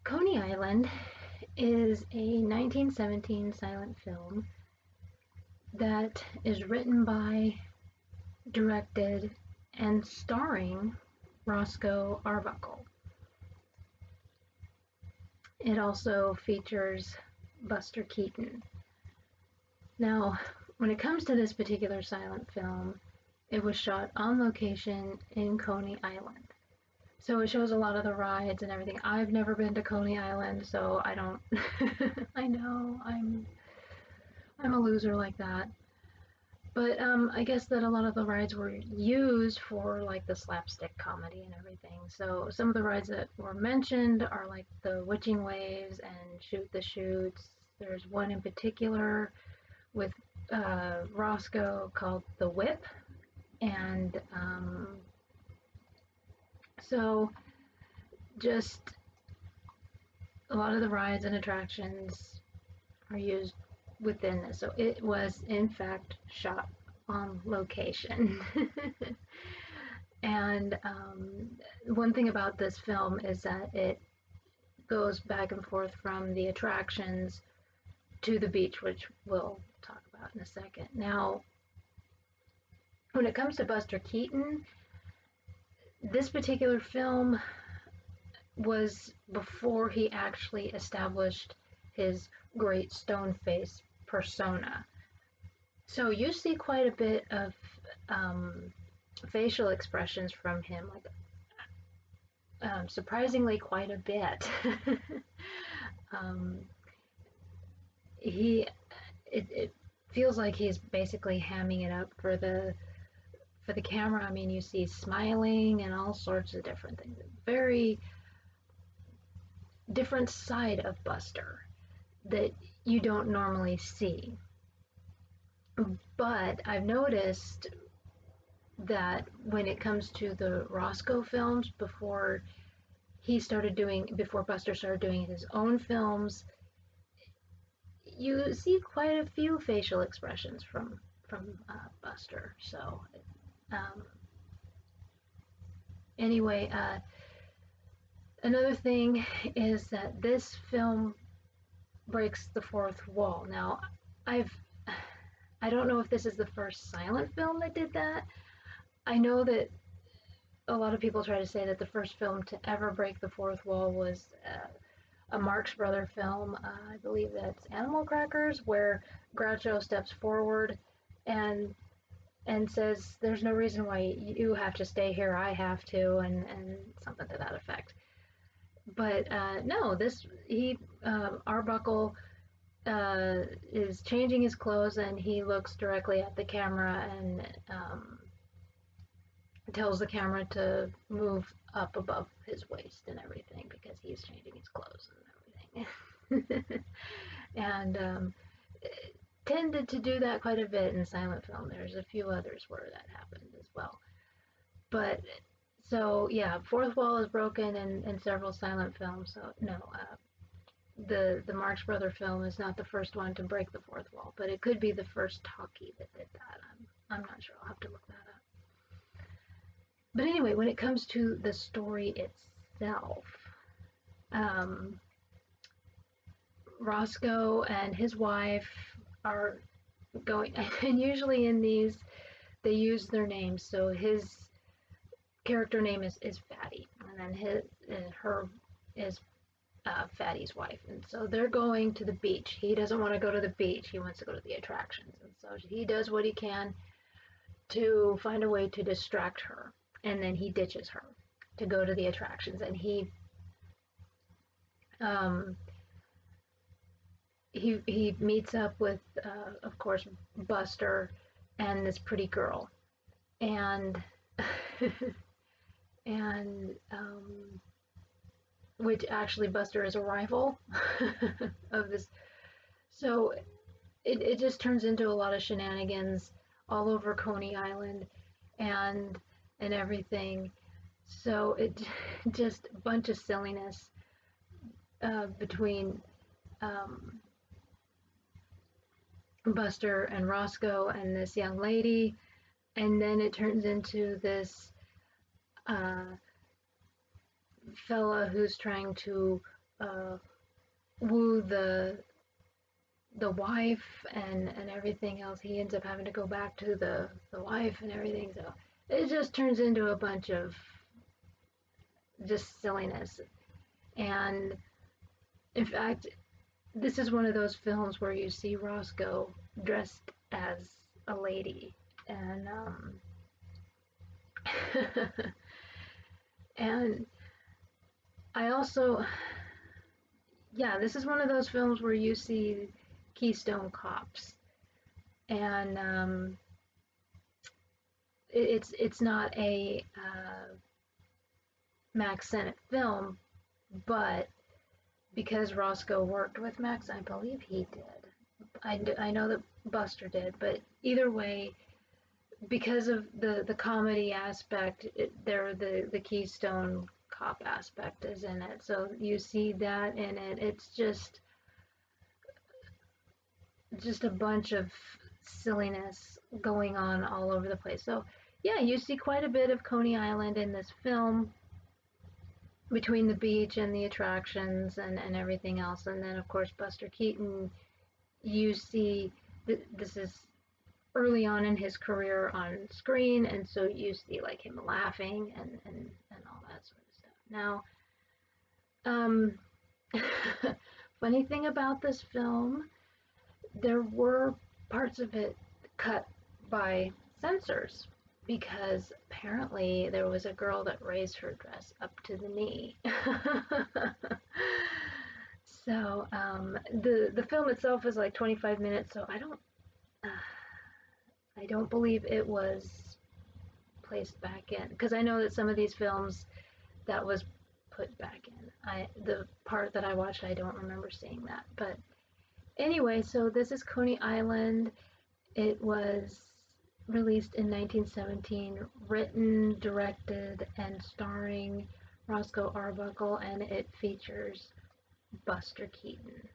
Coney Island is a 1917 silent film that is written by, directed, and starring Roscoe Arbuckle. It also features Buster Keaton. Now, when it comes to this particular silent film, it was shot on location in Coney Island. So it shows a lot of the rides and everything. I've never been to Coney Island, so I don't. I know I'm a loser like that. But I guess that a lot of the rides were used for like the slapstick comedy and everything. So some of the rides that were mentioned are like the Witching Waves and Shoot the Chutes. There's one in particular with Roscoe called the Whip, and so just a lot of the rides and attractions are used within this. So it was in fact shot on location. And one thing about this film is that it goes back and forth from the attractions to the beach, which we'll talk about in a second. Now, when it comes to Buster Keaton, this particular film was before he actually established his great stone face persona. So you see quite a bit of facial expressions from him, like surprisingly quite a bit. It feels like he's basically hamming it up for the camera. I mean, you see smiling and all sorts of different things. Very different side of Buster that you don't normally see. But I've noticed that when it comes to the Roscoe films, before Buster started doing his own films, you see quite a few facial expressions from Buster. So anyway, another thing is that this film breaks the fourth wall. Now, I don't know if this is the first silent film that did that. I know that a lot of people try to say that the first film to ever break the fourth wall was a Marx Brother film. I believe that's Animal Crackers, where Groucho steps forward and says, "There's no reason why you have to stay here. I have to," and something to that effect. But no, Arbuckle is changing his clothes, and he looks directly at the camera and tells the camera to move up above his waist and everything because he's changing his clothes and everything. And tended to do that quite a bit in silent film. There's a few others where that happened as well. But so yeah, fourth wall is broken in several silent films. So no, the Marx Brother film is not the first one to break the fourth wall, but it could be the first talkie that did that. I'm not sure. I'll have to look that up. But anyway, when it comes to the story itself, Roscoe and his wife are going, and usually in these, they use their names. So his character name is Fatty, and then her is Fatty's wife. And so they're going to the beach. He doesn't want to go to the beach. He wants to go to the attractions. And so he does what he can to find a way to distract her. And then he ditches her to go to the attractions. And he meets up with, of course, Buster and this pretty girl. And which actually Buster is a rival of this. So it just turns into a lot of shenanigans all over Coney Island and everything. So it just a bunch of silliness between Buster and Roscoe and this young lady, and then it turns into this fella who's trying to woo the wife and everything else. He ends up having to go back to the wife and everything. So it just turns into a bunch of just silliness. And in fact, this is one of those films where you see Roscoe dressed as a lady, and and I also, yeah, this is one of those films where you see Keystone Cops, and it's not a Max Sennett film, but because Roscoe worked with Max, I believe he did. I know that Buster did, but either way, because of the comedy aspect, the Keystone Cop aspect is in it. So you see that in it. It's just a bunch of silliness going on all over the place. So yeah, you see quite a bit of Coney Island in this film, between the beach and the attractions and everything else. And then of course Buster Keaton, you see this is early on in his career on screen, and so you see like him laughing and all that sort of stuff. Now, um, funny thing about this film, there were parts of it cut by censors because apparently there was a girl that raised her dress up to the knee. So the film itself is like 25 minutes, so I don't believe it was placed back in, because I know that some of these films that was put back in. The part that I watched, I don't remember seeing that. But anyway, so this is Coney Island. It was released in 1917, written, directed, and starring Roscoe Arbuckle, and it features Buster Keaton.